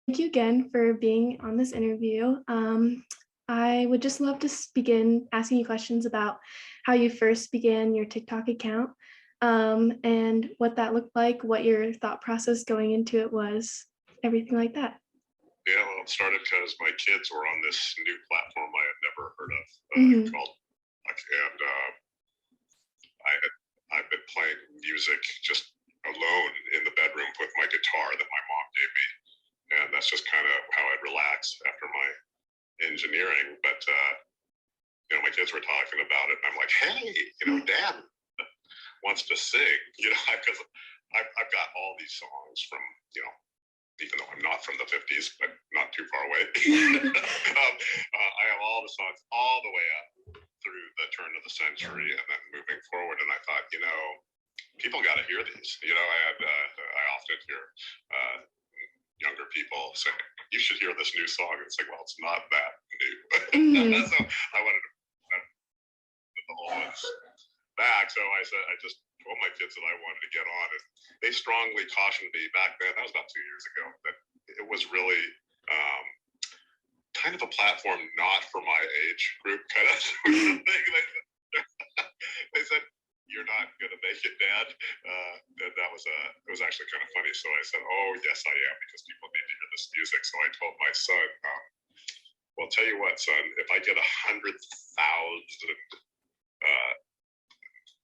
Thank you again for being on this interview. I would just love to begin asking you questions about how you first began your TikTok account, and what that looked like, what your thought process going into it was, everything like that. Yeah, well, it started because my kids were on this new platform I had never heard of Mhm. called and I've been playing music just alone in the bedroom with my guitar that my mom gave me, and that's just kind of how I'd relax after my engineering. But my kids were talking about it, and I'm like, hey, Dad wants to sing, because I've got all these songs from even though I'm not from the 50s, but not too far away. I have all the songs all the way up through the turn of the century and then moving forward. And I thought, people got to hear these. I often hear younger people say, you should hear this new song. It's like, well, it's not that new. So I wanted to put the whole ones back. So I just told my kids that I wanted to get on, and they strongly cautioned me back then. That was about 2 years ago. That it was really kind of a platform not for my age group, kind of thing. They said, "You're not going to make it, Dad," and it was actually kind of funny. So I said, "Oh, yes, I am, because people need to hear this music." So I told my son, "Well, tell you what, son, if I get 100,000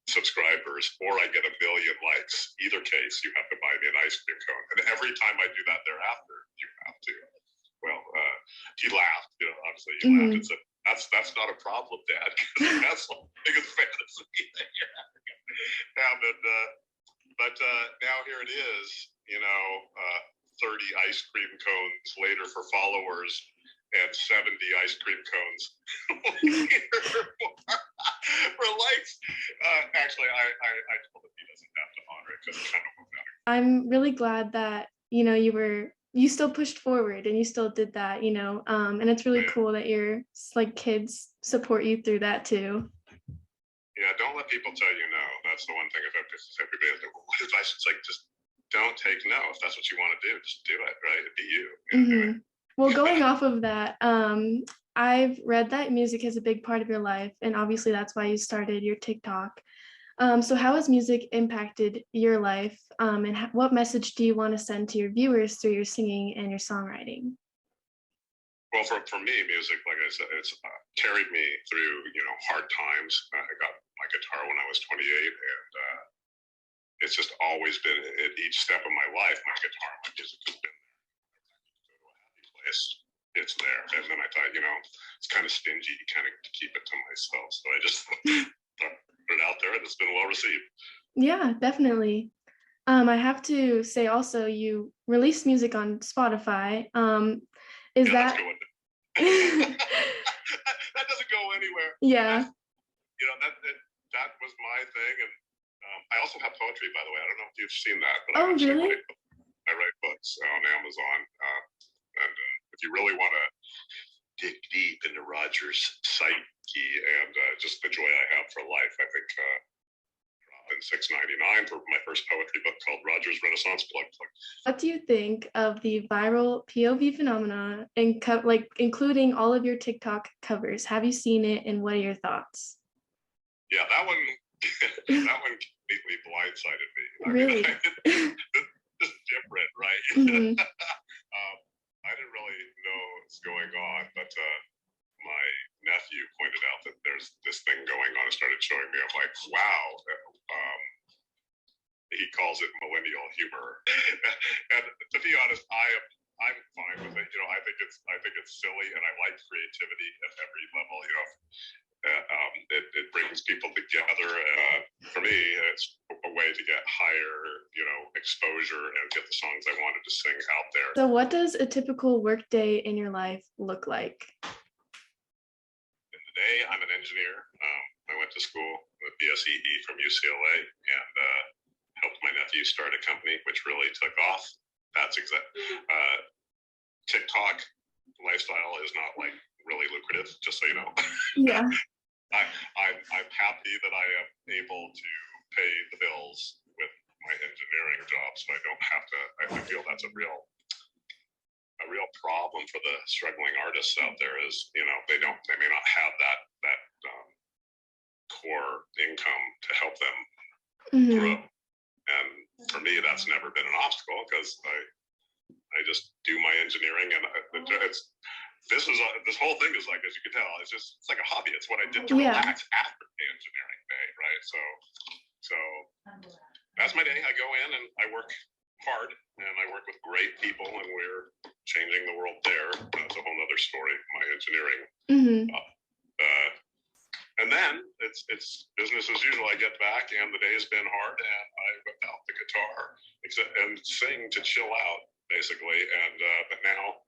subscribers or I get 1,000,000 likes, either case, you have to buy me an ice cream cone. And every time I do that thereafter, you have to." Well, he laughed. Obviously, he laughed and said, "That's not a problem, Dad, because that's the biggest fantasy that you're having." But now here it is, 30 ice cream cones later for followers and 70 ice cream cones for likes. Actually, I told him he doesn't have to honor it because it kind of won't matter. I'm really glad that you still pushed forward and you still did that, and it's really cool that your kids support you through that too. Yeah, don't let people tell you no. That's the one thing. If everybody has what advice, it's like, just don't take no. If that's what you want to do, just do it. Right? It'd be you. Anyway. Well, going off of that, I've read that music is a big part of your life, and obviously that's why you started your TikTok. So how has music impacted your life, and what message do you want to send to your viewers through your singing and your songwriting? Well, for me, music, like I said, it's carried me through, hard times. I got my guitar when I was 28, and it's just always been at each step of my life. My guitar, my music has been there. Go to a happy place, it's there. And then I thought, it's kind of stingy kind of to keep it to myself. So I just put it out there, and it's been well received. Yeah, definitely. I have to say also, you released music on Spotify. Is that that doesn't go anywhere? Yeah. That was my thing, and I also have poetry, by the way. I don't know if you've seen that, but Oh, really? I write books on Amazon, and if you really want to dig deep into Rodger's psyche and just the joy I have for life, I think in $6.99 for my first poetry book called Rodger's Renaissance Plug. What do you think of the viral POV phenomena and including all of your TikTok covers? Have you seen it, and what are your thoughts? Yeah, that one completely blindsided me. Really? Just different, right? I didn't really know what's going on, but my nephew pointed out that there's this thing going on and started showing me. I'm like, wow. He calls it millennial humor, and to be honest, I'm fine with it. I think it's silly, and I like creativity at every level. It brings people together. For me, it's a way to get higher, exposure and get the songs I wanted to sing out there. So what does a typical work day in your life look like? In the day, I'm an engineer. I went to school with BSEE from UCLA and helped my nephew start a company, which really took off. That's TikTok lifestyle is not really lucrative, just so you know. Yeah. I'm happy that I am able to pay the bills with my engineering job, so I don't have to. I feel that's a real real problem for the struggling artists out there is, you know, they may not have that core income to help them grow. And for me, that's never been an obstacle because I just do my engineering, and this whole thing is like, as you can tell, it's like a hobby. It's what I did to relax after the engineering day, right? So that's my day. I go in and I work hard, and I work with great people, and we're changing the world there. That's a whole other story, my engineering. And then it's business as usual. I get back, and the day has been hard, and I whip out the guitar and sing to chill out, basically. And but now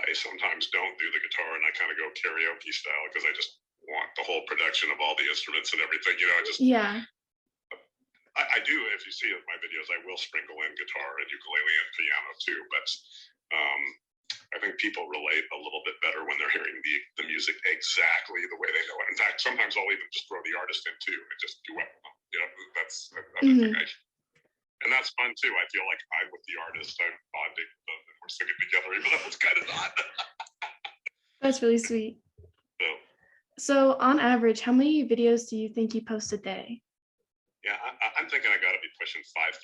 I sometimes don't do the guitar, and I kind of go karaoke style because I just want the whole production of all the instruments and everything. You know, I do. If you see my videos, I will sprinkle in guitar and ukulele and piano too. But I think people relate a little bit better when they're hearing the music exactly the way they know it. In fact, sometimes I'll even just throw the artist in too and just duet with them. You know, that's another thing. And that's fun too. I feel like I'm with the artist. I'm bonding with them, and we're singing together, even though it's kind of not. That's really sweet. So on average, how many videos do you think you post a day? Yeah, I'm thinking I got to be pushing 5,000.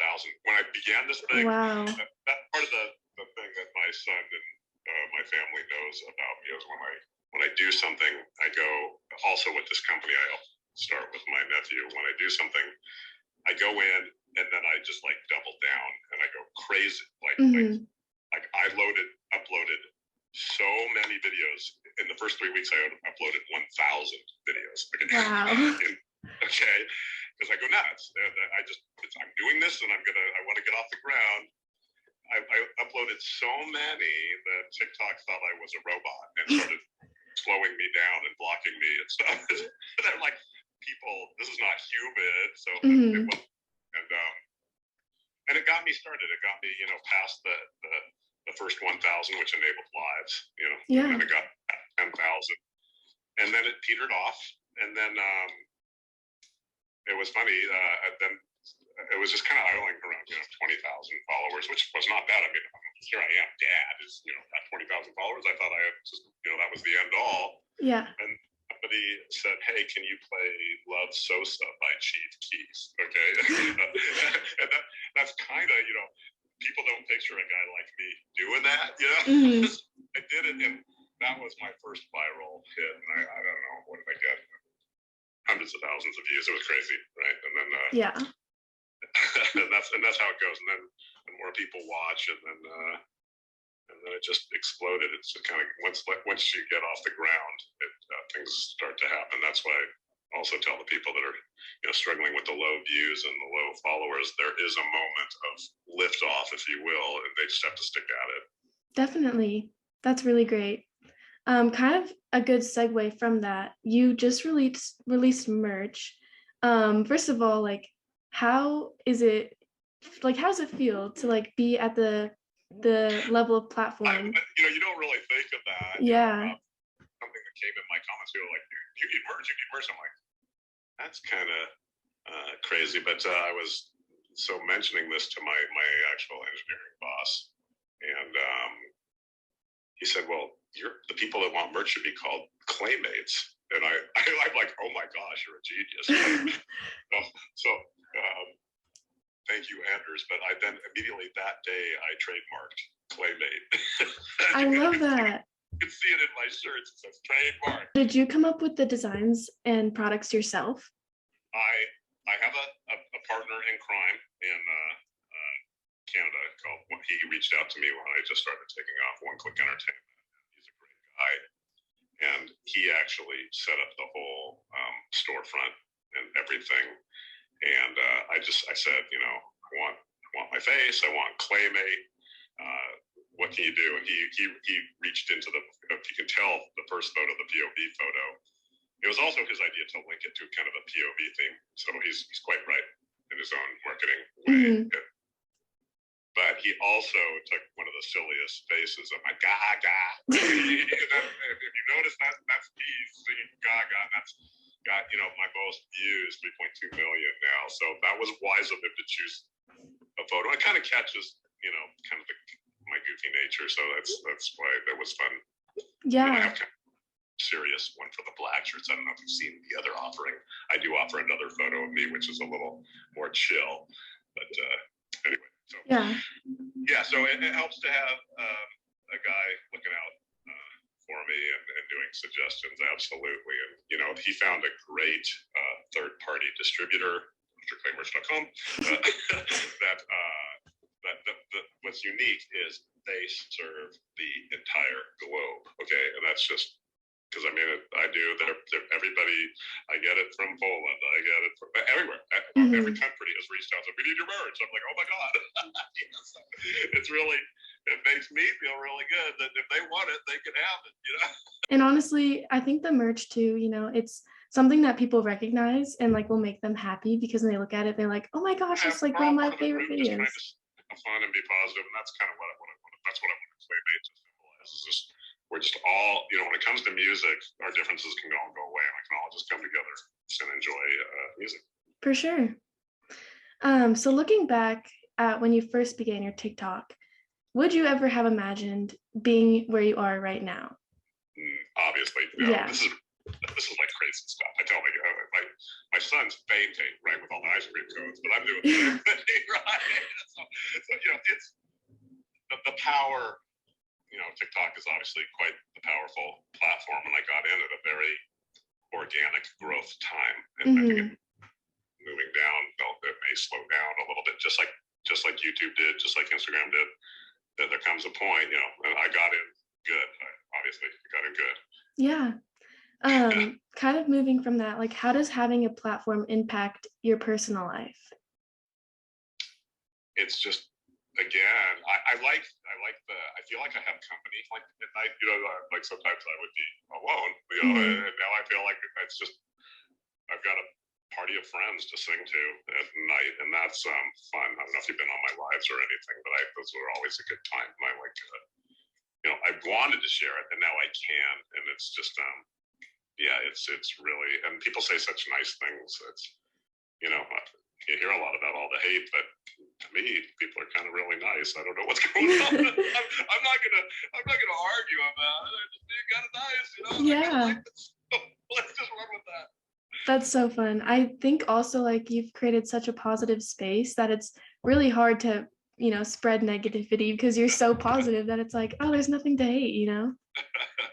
When I began this thing, that part of the thing that my son and my family knows about me is when I do something, I go, also with this company, I'll start with my nephew. When I do something, I go in and then I just like double down and I go crazy. Like I uploaded so many videos. In the first 3 weeks, I uploaded 1,000 videos. Okay. Because I go nuts. I'm doing this, and I want to get off the ground. I uploaded so many that TikTok thought I was a robot and started slowing me down and blocking me and stuff. And they're like, people, this is not human. So it was, and it got me started. It got me, you know, past the first 1,000, which enabled lives. You know, and then it got 10,000, and then it petered off, and then. It was funny. Then it was just kind of idling around, 20,000 followers, which was not bad. I mean, here I am, dad is, at 20,000 followers. I thought I had just, that was the end all. Yeah. And somebody said, "Hey, can you play Love Sosa by Chief Keef?" Okay. And that's kind of, people don't picture a guy like me doing that, I did it, and that was my first viral hit. And I don't know, what did I get? Hundreds of thousands of views. It was crazy, right? And then and that's how it goes. And then more people watch, and then it just exploded. It's kind of once you get off the ground, things start to happen. That's why I also tell the people that are struggling with the low views and the low followers, there is a moment of lift off, if you will, and they just have to stick at it. Definitely, that's really great. Kind of a good segue from that. You just released merch. First of all, like, how does it feel to like be at the level of platform? You don't really think of that. Yeah. Something that came in my comments, like, you need merch. I'm like, that's kind of crazy. But I was mentioning this to my actual engineering boss, and he said, "Well, the people that want merch should be called Claymates." And I'm like, "Oh my gosh, you're a genius." So thank you, Anders. But I then immediately that day I trademarked Claymate. I love that. You can see it in my shirts. It says trademark. Did you come up with the designs and products yourself? I have a partner in crime in Canada called. He reached out to me when I just started taking off. One Click Entertainment. He's a great guy, and he actually set up the whole storefront and everything. And I said, I want my face. I want Claymate. What can you do? And he reached into if you can tell the first photo, the POV photo. It was also his idea to link it to kind of a POV theme. So he's quite right in his own marketing way. But he also took one of the silliest faces of my Gaga. If you notice that's Gaga, and that's got my most views, 3.2 million now. So that was wise of him to choose a photo. It kind of catches kind of my goofy nature. So that's why that was fun. And I Yeah. have kind of a serious one for the black shirts. I don't know if you've seen the other offering. I do offer another photo of me, which is a little more chill. But anyway, so Yeah. yeah, so it helps to have a guy looking out for me and doing suggestions. Absolutely. And, you know, he found a great third-party distributor, MrClayMerch.com, that what's unique is they serve the entire globe. Okay. And that's just because I mean, I do. They're everybody. I get it from Poland. I get it from everywhere. Every Hmm. country has reached out. So we need your merch. I'm like, oh my god. Yes. It's really. It makes me feel really good that if they want it, they can have it. You know. And honestly, I think the merch too, it's something that people recognize and like will make them happy because when they look at it, they're like, oh my gosh, that's like We're one of all my part of the favorite group, just trying videos. to have fun and be positive, and that's kind of what I want. That's what I want to Claymate to symbolize. Is just we're just all, you know, when it comes to music, our differences can all go away, and we can all just come together and enjoy music. For sure. So looking back at when you first began your TikTok, would you ever have imagined being where you are right now? Obviously, Yeah. this is like crazy stuff. I tell my son's fainting right with all the ice cream cones, but I'm doing the same thing, right? So you know, it's the power. You know, TikTok is obviously quite the powerful platform, and I got in at a very organic growth time, and I think Hmm. moving down, it may slow down a little bit, just like YouTube did, just like Instagram did. That there comes a point, you know, and I got in good. Obviously, I got in good. Yeah. Kind of moving from that, like how does having a platform impact your personal life? It's just again, I feel like I have company like at night, you know, like sometimes I would be alone, you know, Hmm. and now I feel like it's just I've got a party of friends to sing to at night, and that's fun. I don't know if you've been on my lives or anything, but those were always a good time. And I like, you know, I wanted to share it, and now I can, and it's just yeah, it's really, and people say such nice things. It's, you know, you hear a lot about all the hate, but to me, people are kind of really nice. I don't know what's going on. I'm not gonna argue about it. I just being kind of nice, you know. I kind of Yeah, like this. So let's just run with that. that's so fun. I think also like you've created such a positive space that it's really hard to, spread negativity because you're so positive that it's like, oh, there's nothing to hate. Well,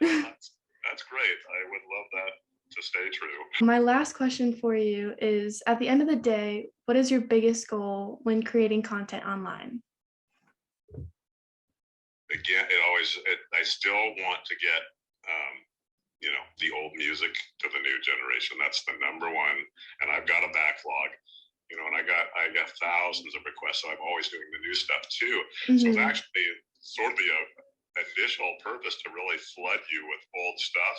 that's great. I would love that to stay true. My last question for you is at the end of the day, what is your biggest goal when creating content online? Again, I still want to get, you know, the old music to the new generation. That's the number one. And I've got a backlog, you know, and I got thousands of requests. So I'm always doing the new stuff too. So it's Hmm. actually sort of the initial purpose to really flood you with old stuff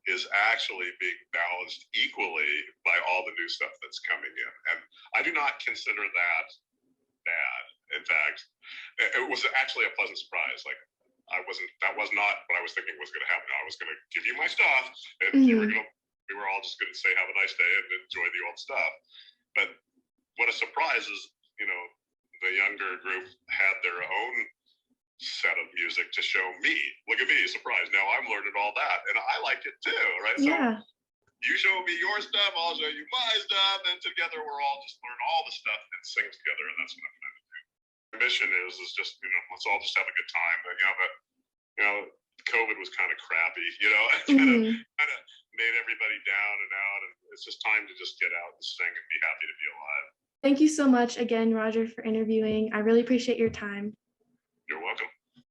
is actually being balanced equally by all the new stuff that's coming in. And I do not consider that bad. In fact, it was actually a pleasant surprise. Like that was not what I was thinking was going to happen. I was going to give you my stuff, and Hmm. we were all just going to say have a nice day and enjoy the old stuff. But what a surprise is, you know, the younger group had their own set of music to show me. Look at me, surprise! Now I'm learning all that, and I like it too, right? So Yeah. you show me your stuff, I'll show you my stuff, and together we're all just learn all the stuff and sing together, and that's what I'm trying to do. The mission is just, you know, let's all just have a good time. But you know, COVID was kind of crappy, you know, it Hmm. kind of made everybody down and out, and it's just time to just get out and sing and be happy to be alive. Thank you so much again, Rodger, for interviewing. I really appreciate your time.